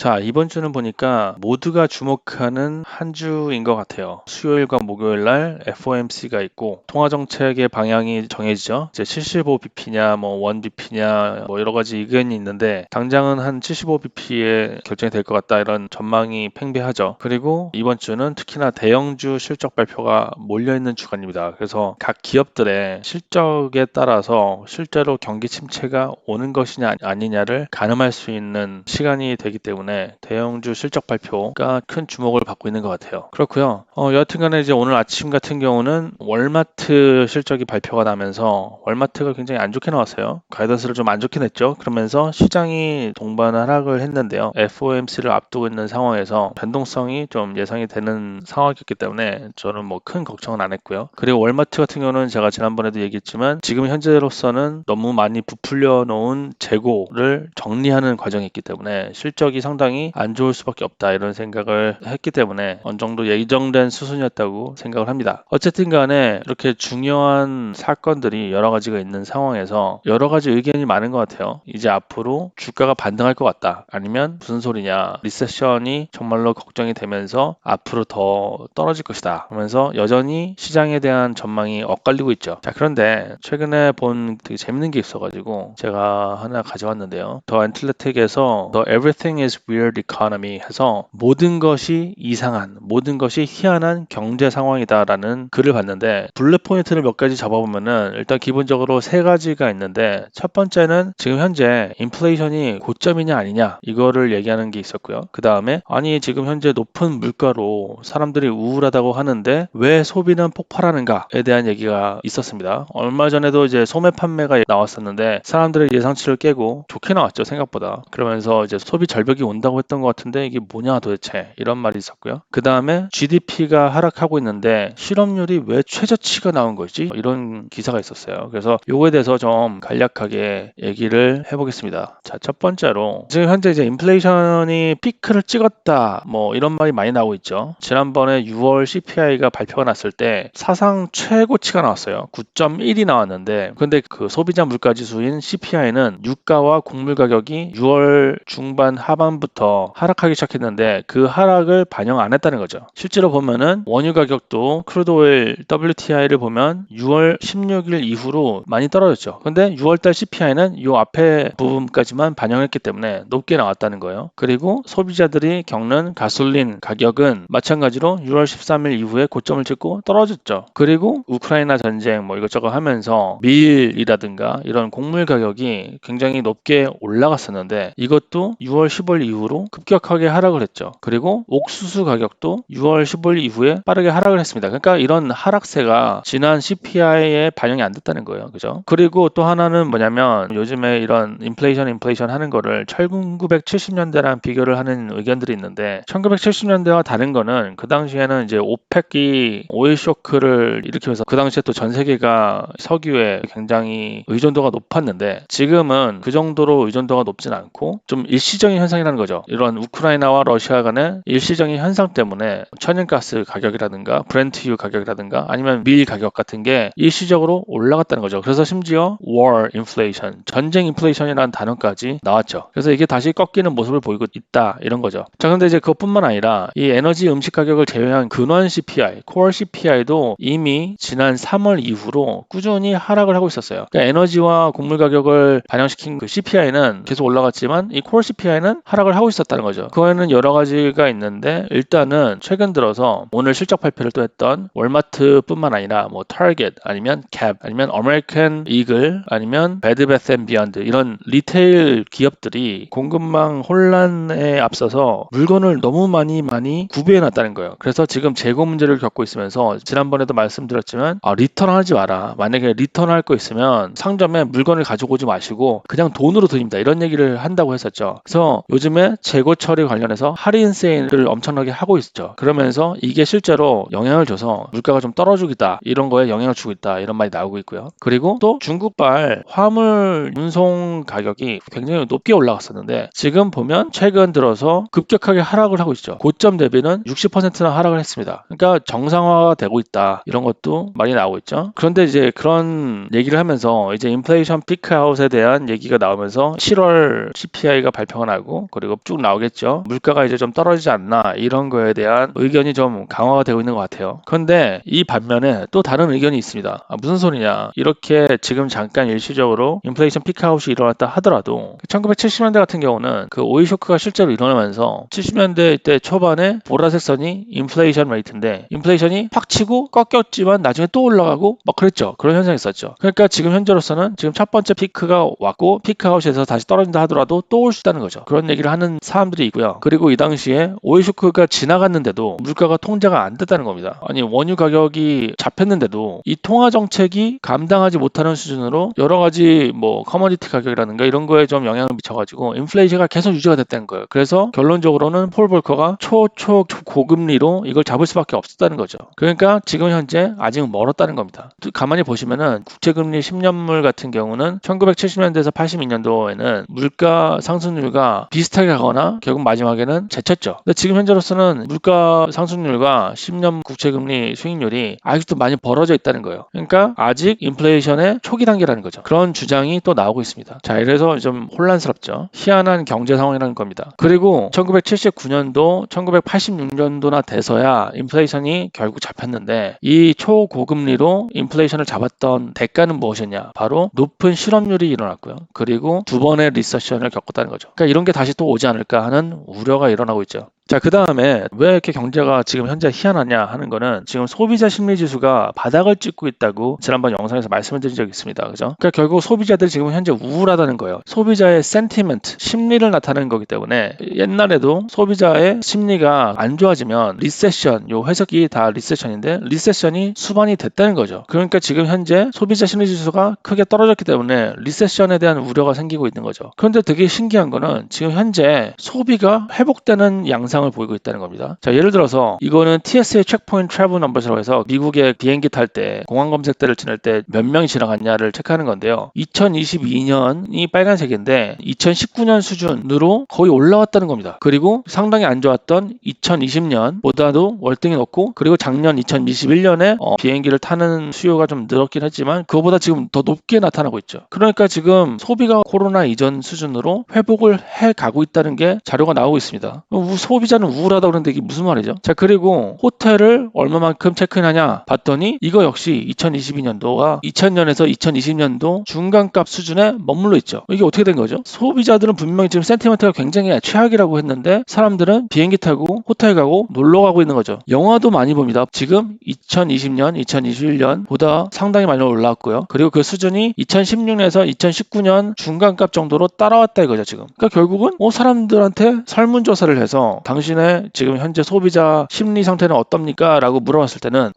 자, 이번 주는 보니까 모두가 주목하는 한 주인 것 같아요. 수요일과 목요일 날 FOMC가 있고 통화 정책의 방향이 정해지죠. 이제 75bp냐, 뭐 1bp냐, 뭐 여러 가지 의견이 있는데 당장은 한 75bp에 결정이 될 것 같다 이런 전망이 팽배하죠. 그리고 이번 주는 특히나 대형주 실적 발표가 몰려있는 주간입니다. 그래서 각 기업들의 실적에 따라서 실제로 경기 침체가 오는 것이냐 아니냐를 가늠할 수 있는 시간이 되기 때문에 대형주 실적 발표가 큰 주목을 받고 있는 것 같아요. 그렇고요. 여하튼간에 이제 오늘 아침 같은 경우는 월마트 실적이 발표가 나면서 월마트가 굉장히 안 좋게 나왔어요. 가이던스를 좀 안 좋게 냈죠. 그러면서 시장이 동반 하락을 했는데요. FOMC를 앞두고 있는 상황에서 변동성이 좀 예상이 되는 상황이었기 때문에 저는 뭐 큰 걱정은 안 했고요. 그리고 월마트 같은 경우는 제가 지난번에도 얘기했지만 지금 현재로서는 너무 많이 부풀려 놓은 재고를 정리하는 과정이 있기 때문에 실적이 상당히 안 좋을 수밖에 없다 이런 생각을 했기 때문에 어느 정도 예정된 수순이었다고 생각을 합니다. 어쨌든 간에 이렇게 중요한 사건들이 여러 가지가 있는 상황에서 여러 가지 의견이 많은 것 같아요. 이제 앞으로 주가가 반등할 것 같다. 아니면 무슨 소리냐. 리세션이 정말로 걱정이 되면서 앞으로 더 떨어질 것이다. 하면서 여전히 시장에 대한 전망이 엇갈리고 있죠. 자, 그런데 최근에 본 되게 재밌는 게 있어가지고 제가 하나 가져왔는데요. 더 애틀레틱에서 The Everything is Weird Economy 해서 모든 것이 이상한, 모든 것이 희한한 경제 상황이다라는 글을 봤는데 블랙 포인트를 몇 가지 잡아보면은 일단 기본적으로 세 가지가 있는데 첫 번째는 지금 현재 인플레이션이 고점이냐 아니냐 이거를 얘기하는 게 있었고요. 그 다음에 아니 지금 현재 높은 물가로 사람들이 우울하다고 하는데 왜 소비는 폭발하는가에 대한 얘기가 있었습니다. 얼마 전에도 이제 소매 판매가 나왔었는데 사람들의 예상치를 깨고 좋게 나왔죠, 생각보다. 그러면서 이제 소비 절벽이 온다고 했던 것 같은데 이게 뭐냐 도대체 이런 말이 있었고요. 그 다음에 GDP가 하락하고 있는데 실업률이 왜 최저치가 나온 거지? 이런 기사가 있었어요. 그래서 요거에 대해서 좀 간략하게 얘기를 해보겠습니다. 자, 첫 번째로 지금 현재 이제 인플레이션이 피크를 찍었다 뭐 이런 말이 많이 나오고 있죠. 지난번에 6월 CPI가 발표가 났을 때 사상 최고치가 나왔어요. 9.1이 나왔는데 근데 그 소비자 물가지수인 CPI는 유가와 곡물 가격이 6월 중반 하반부터 하락하기 시작했는데 그 하락을 반영 안 했다는 거죠. 실제로 보면은 원유 가격도 크루드 오일 WTI를 보면 6월 16일 이후로 많이 떨어졌죠. 근데 6월달 CPI는 이 앞에 부분까지만 반영했기 때문에 높게 나왔다는 거예요. 그리고 소비자들이 겪는 가솔린 가격은 마찬가지로 6월 13일 이후에 고점을 찍고 떨어졌죠. 그리고 우크라이나 전쟁 뭐 이것저것 하면서 밀이라든가 이런 곡물 가격이 굉장히 높게 올라갔었는데 이것도 6월 15일 이후로 급격하게 하락을 했죠. 그리고 옥수수 가격도 6월 15일 이후에 빠르게 하락을 했습니다. 그러니까 이런 하락세가 지난 CPI에 반영이 안 됐다는 거예요. 그죠? 그리고 또 하나는 뭐냐면 요즘에 이런 인플레이션 하는 거를 1970년대랑 비교를 하는 의견들이 있는데 1970년대와 다른 거는 그 당시에는 이제 오펙이 오일 쇼크를 일으키면서 그 당시에 또 전 세계가 석유에 굉장히 의존도가 높았는데 지금은 그 정도로 의존도가 높진 않고 좀 일시적인 현상이라는 거죠. 이런 우크라이나와 러시아 간의 일시적인 현상 때문에 천연가스 가격이라든가 브렌트유 가격이라든가 아니면 밀 가격 같은 게 일시적으로 올라갔다는 거죠. 그래서 심지어 war inflation, 전쟁 인플레이션이라는 단어까지 나왔죠. 그래서 이게 다시 꺾이는 모습을 보이고 있다 이런 거죠. 자, 근데 이제 그것뿐만 아니라 이 에너지 음식 가격을 제외한 근원 CPI, core CPI도 이미 지난 3월 이후로 꾸준히 하락을 하고 있었어요. 그러니까 에너지와 곡물 가격을 반영시킨 그 CPI는 계속 올라갔지만 이 core CPI는 하락을 하고 있었다는 거죠. 그거에는 여러 가지가 있는데 일단은 최근 들어서 오늘 실적 발표를 또 했던 월마트뿐만 아니라 뭐 타겟 아니면 캡 아니면 아메리칸 이글 아니면 베드베스 앤 비욘드 이런 리테일 기업들이 공급망 혼란에 앞서서 물건을 너무 많이 구비해 놨다는 거예요. 그래서 지금 재고 문제를 겪고 있으면서 지난번에도 말씀드렸지만 리턴하지 마라. 만약에 리턴할 거 있으면 상점에 물건을 가지고 오지 마시고 그냥 돈으로 드립니다. 이런 얘기를 한다고 했었죠. 그래서 요즘에 재고 처리 관련해서 할인 세일을 엄청나게 하고 있죠. 그러면서 이게 실제로 영향을 줘서 물가가 좀 떨어지겠다. 이런 거에 영향을 주고 있다. 이런 말이 나오고 있고요. 그리고 또 중국발 화물 운송 가격이 굉장히 높게 올라갔었는데 지금 보면 최근 들어서 급격하게 하락을 하고 있죠. 고점 대비는 60%나 하락을 했습니다. 그러니까 정상화가 되고 있다. 이런 것도 많이 나오고 있죠. 그런데 이제 그런 얘기를 하면서 이제 인플레이션 피크아웃에 대한 얘기가 나오면서 7월 CPI가 발표가 나고 그리고 거 쭉 나오겠죠. 물가가 이제 좀 떨어지지 않나 이런 거에 대한 의견이 좀 강화가 되고 있는 것 같아요. 그런데 이 반면에 또 다른 의견이 있습니다. 무슨 소리냐? 이렇게 지금 잠깐 일시적으로 인플레이션 피크아웃이 일어났다 하더라도 1970년대 같은 경우는 그 오일 쇼크가 실제로 일어나면서 70년대 때 초반에 보라색 선이 인플레이션 레이트인데 인플레이션이 확 치고 꺾였지만 나중에 또 올라가고 막 그랬죠. 그런 현상이 있었죠. 그러니까 지금 현재로서는 지금 첫 번째 피크가 왔고 피크아웃에서 다시 떨어진다 하더라도 또 올 수 있다는 거죠. 그런 얘기를 하는 사람들이 있고요. 그리고 이 당시에 오일 쇼크가 지나갔는데도 물가가 통제가 안 됐다는 겁니다. 아니 원유 가격이 잡혔는데도 이 통화 정책이 감당하지 못하는 수준으로 여러 가지 뭐 커머디티 가격이라든가 이런 거에 좀 영향을 미쳐가지고 인플레이션가 계속 유지가 됐다는 거예요. 그래서 결론적으로는 폴 볼커가 초고금리로 이걸 잡을 수밖에 없었다는 거죠. 그러니까 지금 현재 아직은 멀었다는 겁니다. 가만히 보시면은 국채금리 10년물 같은 경우는 1970년대에서 82년도에는 물가 상승률과 비슷하게 가거나 결국 마지막에는 제쳤죠. 근데 지금 현재로서는 물가 상승률과 10년 국채금리 수익률이 아직도 많이 벌어져 있다는 거예요. 그러니까 아직 인플레이션의 초기 단계라는 거죠. 그런 주장이 또 나오고 있습니다. 자, 이래서 좀 혼란스럽죠. 희한한 경제 상황이라는 겁니다. 그리고 1979년도, 1986년도나 돼서야 인플레이션이 결국 잡혔는데 이 초고금리로 인플레이션을 잡았던 대가는 무엇이냐? 바로 높은 실업률이 일어났고요. 그리고 두 번의 리세션을 겪었다는 거죠. 그러니까 이런 게 다시 또 오지 않을까 하는 우려가 일어나고 있죠. 자, 그 다음에 왜 이렇게 경제가 지금 현재 희한하냐 하는 거는 지금 소비자 심리 지수가 바닥을 찍고 있다고 지난번 영상에서 말씀을 드린 적이 있습니다. 그죠? 그러니까 결국 소비자들이 지금 현재 우울하다는 거예요. 소비자의 센티멘트, 심리를 나타내는 거기 때문에 옛날에도 소비자의 심리가 안 좋아지면 리세션, 요 해석이 다 리세션인데 리세션이 수반이 됐다는 거죠. 그러니까 지금 현재 소비자 심리 지수가 크게 떨어졌기 때문에 리세션에 대한 우려가 생기고 있는 거죠. 그런데 되게 신기한 거는 지금 현재 소비가 회복되는 양상을 보이고 있다는 겁니다. 자, 예를 들어서 이거는 TSA 체크포인트 트래블 넘버스라고 해서 미국의 비행기 탈 때 공항 검색대를 지날 때 몇 명이 지나갔냐를 체크하는 건데요. 2022년이 빨간색인데 2019년 수준으로 거의 올라왔다는 겁니다. 그리고 상당히 안 좋았던 2020년보다도 월등히 높고 그리고 작년 2021년에 비행기를 타는 수요가 좀 늘었긴 했지만 그거보다 지금 더 높게 나타나고 있죠. 그러니까 지금 소비가 코로나 이전 수준으로 회복을 해 가고 있다는 게 자료가 나오고 있습니다. 소비자는 우울하다고 그러는데 이게 무슨 말이죠? 자, 그리고 호텔을 얼마만큼 체크인하냐 봤더니 이거 역시 2022년도와 2000년에서 2020년도 중간값 수준에 머물러 있죠. 이게 어떻게 된 거죠? 소비자들은 분명히 지금 센티멘트가 굉장히 최악이라고 했는데 사람들은 비행기 타고 호텔 가고 놀러 가고 있는 거죠. 영화도 많이 봅니다. 지금 2020년, 2021년보다 상당히 많이 올라왔고요. 그리고 그 수준이 2016년에서 2019년 중간값 정도로 따라왔다 이거죠, 지금. 그러니까 결국은 사람들한테 설문조사를 해서 당신의 지금 현재 소비자 심리 상태는 어떻습니까? 라고 물어봤을 때는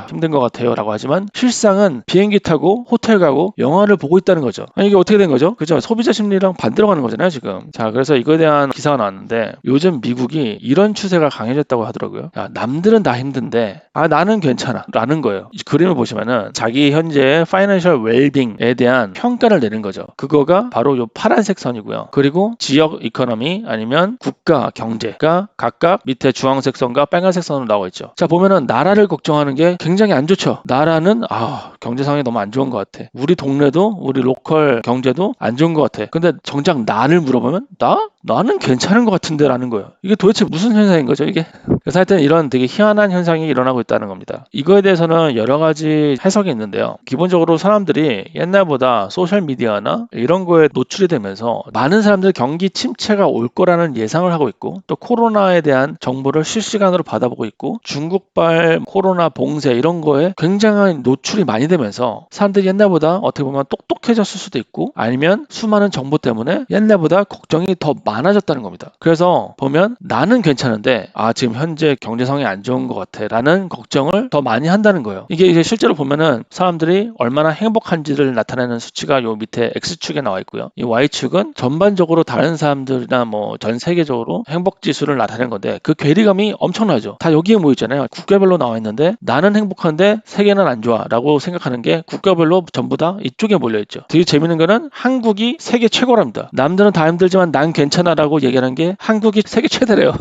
힘든 것 같아요 라고 하지만 실상은 비행기 타고 호텔 가고 영화를 보고 있다는 거죠. 아니, 이게 어떻게 된 거죠? 그죠? 소비자 심리랑 반대로 가는 거잖아요 지금. 자, 그래서 이거에 대한 기사가 나왔는데 요즘 미국이 이런 추세가 강해졌다고 하더라고요. 야, 남들은 다 힘든데 나는 괜찮아 라는 거예요. 이 그림을 보시면은 자기 현재 파이낸셜 웰빙에 대한 평가를 내는 거죠. 그거가 바로 요 파란색 선이고요. 그리고 지역 이코노미 아니면 국가 경제가 각각 밑에 주황색 선과 빨간색 선으로 나와 있죠. 자, 보면은 나라를 걱정하는 게 굉장히 안 좋죠. 나라는 경제 상황이 너무 안 좋은 것 같아. 우리 동네도 우리 로컬 경제도 안 좋은 것 같아. 근데 정작 나를 물어보면 나는 괜찮은 것 같은데 라는 거예요. 이게 도대체 무슨 현상인 거죠 이게? 그래서 하여튼 이런 되게 희한한 현상이 일어나고 있다는 겁니다. 이거에 대해서는 여러 가지 해석이 있는데요. 기본적으로 사람들이 옛날보다 소셜미디어나 이런 거에 노출이 되면서 많은 사람들이 경기 침체가 올 거라는 예상을 하고 있고 또 코로나에 대한 정보를 실시간으로 받아보고 있고 중국발 코로나 봉쇄 이런 거에 굉장한 노출이 많이 되면서 사람들이 옛날보다 어떻게 보면 똑똑해졌을 수도 있고 아니면 수많은 정보 때문에 옛날보다 걱정이 더 많아졌다는 겁니다. 그래서 보면 나는 괜찮은데 지금 현재 경제 상황이 안 좋은 것 같아 라는 걱정을 더 많이 한다는 거예요. 이게 이제 실제로 보면은 사람들이 얼마나 행복한지를 나타내는 수치가 요 밑에 X축에 나와 있고요. 이 Y축은 전반적으로 다른 사람들이나 뭐 전 세계적으로 행복 지수를 나타내는 건데 그 괴리감이 엄청나죠. 다 여기에 모여 있잖아요. 국가별로 나와 있는데 나는 행복한데 세계는 안 좋아 라고 생각하는 게 국가별로 전부 다 이쪽에 몰려 있죠. 되게 재밌는 거는 한국이 세계 최고랍니다. 남들은 다 힘들지만 난 괜찮아 라고 얘기하는 게 한국이 세계 최대래요.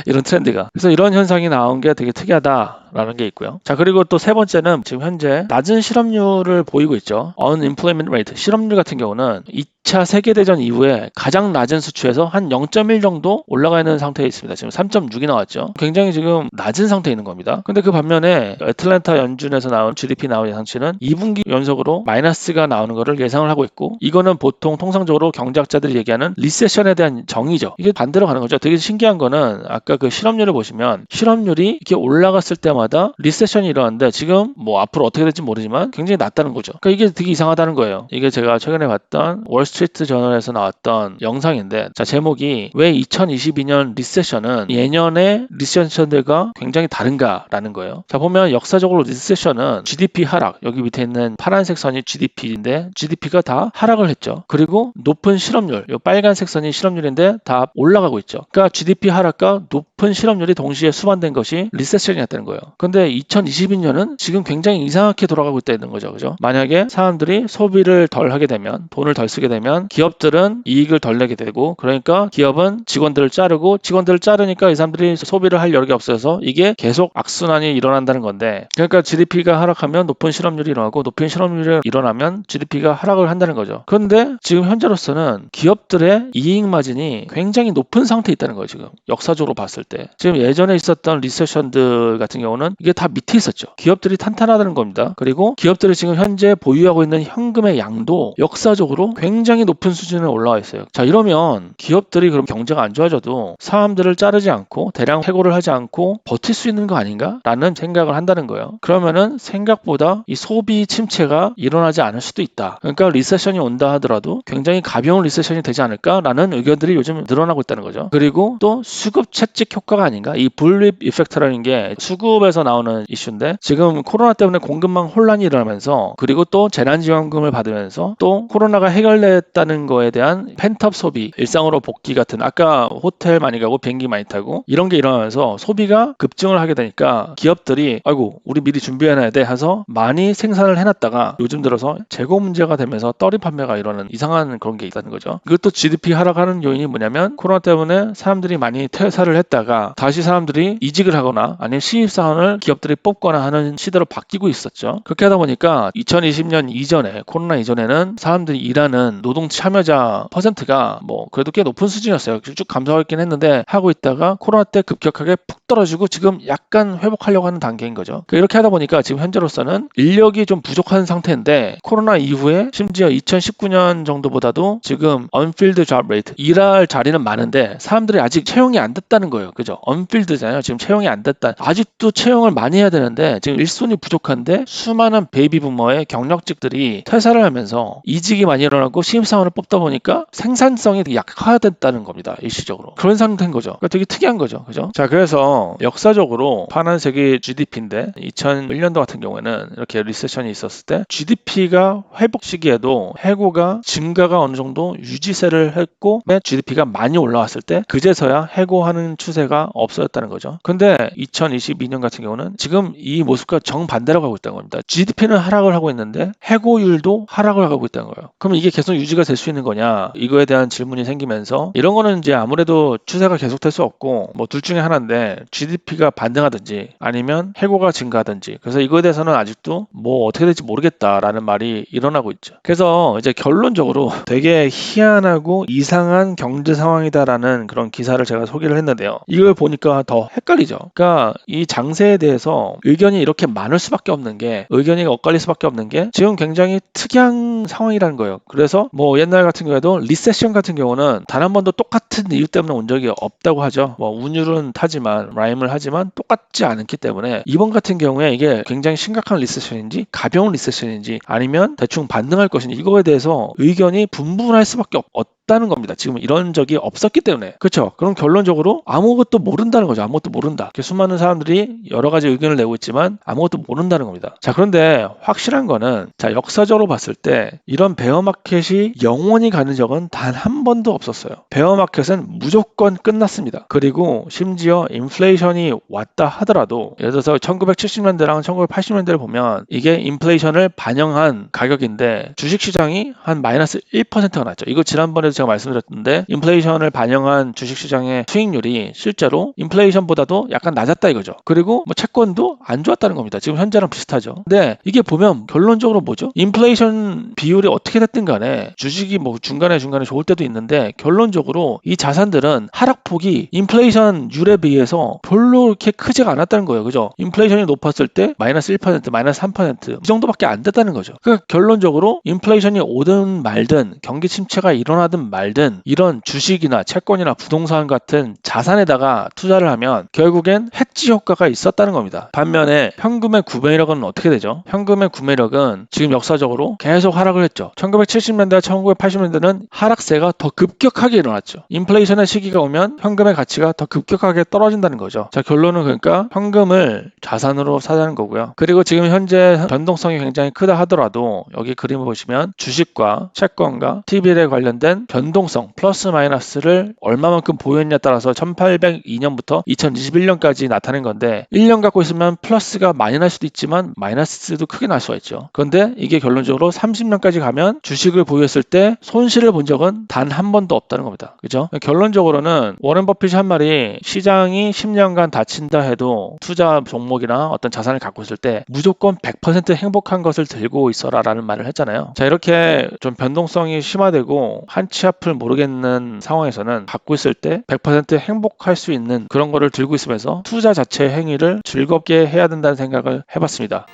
이런 트렌드가. 그래서 이런 현상이 나온 게 되게 특이하다라는 게 있고요. 자, 그리고 또 세 번째는 지금 현재 낮은 실업률을 보이고 있죠. Unemployment rate, 실업률 같은 경우는 2차 세계대전 이후에 가장 낮은 수치에서 한 0.1 정도 올라가 있는 상태에 있습니다. 지금 3.6이 나왔죠. 굉장히 지금 낮은 상태에 있는 겁니다. 근데 그 반면에 애틀랜타 연준에서 나온 GDP 나온 예상치는 2분기 연속으로 마이너스가 나오는 것을 예상을 하고 있고, 이거는 보통 통상적으로 경제학자들이 얘기하는 리세션에 대한 정의죠. 이게 반대로 가는 거죠. 되게 신기한 거는 아까 그 실업률을 보시면 실업률이 이렇게 올라갔을 때마다 리세션이 일어나는데 지금 뭐 앞으로 어떻게 될지 모르지만 굉장히 낮다는 거죠. 그러니까 이게 되게 이상하다는 거예요. 이게 제가 최근에 봤던 월스트리트 저널에서 나왔던 영상인데, 자, 제목이 왜 2022년 리세션은 예년의 리세션들과 굉장히 다른가라는 거예요. 자, 보면 역사적으로 리세션은 GDP 하락, 여기 밑에 있는 파란색 선이 GDP인데 GDP가 다 하락을 했죠. 그리고 높은 실업률, 이 빨간색 선이 실업률인데 다 올라가고 있죠. 그러니까 GDP 하락과 높은 실업률이 동시에 수반된 것이 리세션이었다는 거예요. 근데 2022년은 지금 굉장히 이상하게 돌아가고 있다는 거죠. 그죠? 만약에 사람들이 소비를 덜 하게 되면, 돈을 덜 쓰게 되면 기업들은 이익을 덜 내게 되고, 그러니까 기업은 직원들을 자르고, 직원들을 자르니까 이 사람들이 소비를 할 여력이 없어서 이게 계속 악순환이 일어난다는 건데, 그러니까 GDP가 하락하면 높은 실업률이 일어나고, 높은 실업률이 일어나면 GDP가 하락을 한다는 거죠. 그런데 지금 현재로서는 기업들의 이익 마진이 굉장히 높은 상태에 있다는 거예요. 지금 역사적으로 봤을 때 지금 예전에 있었던 리세션들 같은 경우는 이게 다 밑에 있었죠. 기업들이 탄탄하다는 겁니다. 그리고 기업들이 지금 현재 보유하고 있는 현금의 양도 역사적으로 굉장히 높은 수준에 올라와 있어요. 자, 이러면 기업들이 그럼 경제가 안 좋아져도 사람들을 자르지 않고 대량 해고를 하지 않고 버틸 수 있는 거 아닌가? 라는 생각을 한다는 거예요. 그러면은 생각보다 이 소비 침체가 일어나지 않을 수도 있다. 그러니까 리세션이 온다 하더라도 굉장히 가벼운 리세션이 되지 않을까라는 의견들이 요즘 늘어나고 있다는 거죠. 그리고 또 수급 채찍 효과가 아닌가? 이 불립 이펙트라는 게 수급에서 나오는 이슈인데, 지금 코로나 때문에 공급망 혼란이 일어나면서, 그리고 또 재난지원금을 받으면서, 또 코로나가 해결됐다는 거에 대한 펜트업 소비, 일상으로 복귀 같은, 아까 호텔 많이 가고 비행기 많이 타고 이런 게 일어나면서 소비가 급증을 하게 되니까 기업들이 아이고 우리 미리 준비해놔야 돼 해서 많이 생산을 해놨다가 요즘 들어서 재고 문제가 되면서 떨이 판매가 일어나는 이상한 그런 게 있다는 거죠. 이것도 GDP 하락하는 요인이 뭐냐면, 코로나 때문에 사람들이 많이 퇴사를 했다가 다시 사람들이 이직을 하거나 아니면 신입사원을 기업들이 뽑거나 하는 시대로 바뀌고 있었죠. 그렇게 하다 보니까 2020년 이전에, 코로나 이전에는 사람들이 일하는 노동 참여자 퍼센트가 뭐 그래도 꽤 높은 수준이었어요. 쭉 감소하긴 했는데 하고 있다가 코로나 때 급격하게 푹 떨어지고 지금 약간 회복하려고 하는 단계인 거죠. 이렇게 하다 보니까 지금 현재로서는 인력이 좀 부족한 상태인데, 코로나 이후에 심지어 2019년 정도보다도 지금 unfilled job rate, 일할 자리는 많은데 사람들이 아직 채용이 안 됐다는 거예요. 그죠? unfilled잖아요. 지금 채용이 안 됐다. 아직도 채용을 많이 해야 되는데 지금 일손이 부족한데 수많은 베이비 부머의 경력직들이 퇴사를 하면서 이직이 많이 일어나고 신입사원을 뽑다 보니까 생산성이 되게 약화됐다는 겁니다. 일시적으로. 그런 상태인 거죠. 그러니까 되게 특이한 거죠. 그죠? 자, 그래서 역사적으로 파란색이 GDP인데 2001년도 같은 경우에는 이렇게 리세션이 있었을 때 GDP가 회복 시기에도 해고가 증가가 어느 정도 유지세를 했고 GDP가 많이 올라왔을 때 그제서야 해고하는 추세가 없어졌다는 거죠. 근데 2022년 같은 경우는 지금 이 모습과 정반대로 가고 있다는 겁니다. GDP는 하락을 하고 있는데 해고율도 하락을 하고 있다는 거예요. 그럼 이게 계속 유지가 될 수 있는 거냐? 이거에 대한 질문이 생기면서, 이런 거는 이제 아무래도 추세가 계속될 수 없고 뭐 둘 중에 하나인데, GDP가 반등하든지 아니면 해고가 증가하든지. 그래서 이거에 대해서는 아직도 뭐 어떻게 될지 모르겠다라는 말이 일어나고 있죠. 그래서 이제 결론적으로 되게 희한하고 이상한 경제 상황이다라는 그런 기사를 제가 소개를 했는데요. 이걸 보니까 더 헷갈리죠. 그러니까 이 장세에 대해서 의견이 이렇게 많을 수밖에 없는 게, 의견이 엇갈릴 수밖에 없는 게 지금 굉장히 특이한 상황이라는 거예요. 그래서 뭐 옛날 같은 경우에도 리세션 같은 경우는 단 한 번도 똑같은 이유 때문에 온 적이 없다고 하죠. 뭐 운율은 타지만, 라임을 하지만 똑같지 않기 때문에 이번 같은 경우에 이게 굉장히 심각한 리세션인지 가벼운 리세션인지 아니면 대충 반등할 것인지, 이거에 대해서 의견이 분분할 수밖에 없다는 겁니다. 지금 이런 적이 없었기 때문에. 그렇죠? 그럼 결론적으로 아무것도 모른다는 거죠. 아무것도 모른다. 수많은 사람들이 여러 가지 의견을 내고 있지만 아무것도 모른다는 겁니다. 자, 그런데 확실한 거는, 자, 역사적으로 봤을 때 이런 베어마켓이 영원히 가는 적은 단 한 번도 없었어요. 베어마켓은 무조건 끝났습니다. 그리고 심지어 인플레이션이 왔다 하더라도, 예를 들어서 1970년대랑 1980년대를 보면 이게 인플레이션을 반영한 가격인데 주식시장이 한 마이너스 1%가 났죠. 이거 지난번에도 제가 말씀드렸는데 인플레이션을 반영한 주식시장의 수익률이 실제로 인플레이션보다도 약간 낮았다 이거죠. 그리고 뭐 채권도 안 좋았다는 겁니다. 지금 현재랑 비슷하죠. 근데 이게 보면 결론적으로 뭐죠? 인플레이션 비율이 어떻게 됐든 간에 주식이 뭐 중간에 좋을 때도 있는데 결론적으로 이 자산들은 하락폭이 인플레이션율에 비해서 별로 이렇게 크지가 않았다는 거예요. 그죠? 인플레이션이 높았을 때 마이너스 1%, 마이너스 3% 이 정도밖에 안 됐다는 거죠. 그러니까 결론적으로 인플레이션이 오든 말든 경기 침체가 일어나든 말든 이런 주식이나 채권이나 부동산 같은 자산에다가 투자를 하면 결국엔 해지 효과가 있었다는 겁니다. 반면에 현금의 구매력은 어떻게 되죠? 현금의 구매력은 지금 역사적으로 계속 하락을 했죠. 1970년대, 1980년대는 하락세가 더 급격하게 일어났죠. 인플레이션의 시기가 오면 현금의 가치가 더 급격하게 떨어진다는 거죠. 자, 결론은 그러니까 현금을 자산으로 사자는 거고요. 그리고 지금 현재 변동성이 굉장히 크다 하더라도 여기 그림을 보시면 주식과 채권과 T빌에 관련된 변동성 플러스 마이너스를 얼마만큼 보였냐에 따라서 1802년부터 2021년까지 나타낸 건데 1년 갖고 있으면 플러스가 많이 날 수도 있지만 마이너스도 크게 날 수가 있죠. 그런데 이게 결론적으로 30년까지 가면 주식을 보유했을 때 손실을 본 적은 단 한 번도 없다는 겁니다. 그죠? 결론적으로는 워렌 버핏이 한 말이 시장이 10년간 닫힌다 해도 투자 종목이나 어떤 자산을 갖고 있을 때 무조건 100% 행복한 것을 들고 있어라 라는 말을 했잖아요. 자, 이렇게 좀 변동성이 심화되고 한치 앞을 모르겠는 상황에서는 갖고 있을 때 100% 행복할 수 있는 그런 거를 들고 있으면서 투자 자체의 행위를 즐겁게 해야 된다는 생각을 해봤습니다.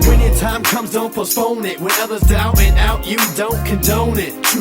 When your time comes, don't postpone it. When others down and out, you don't condone it.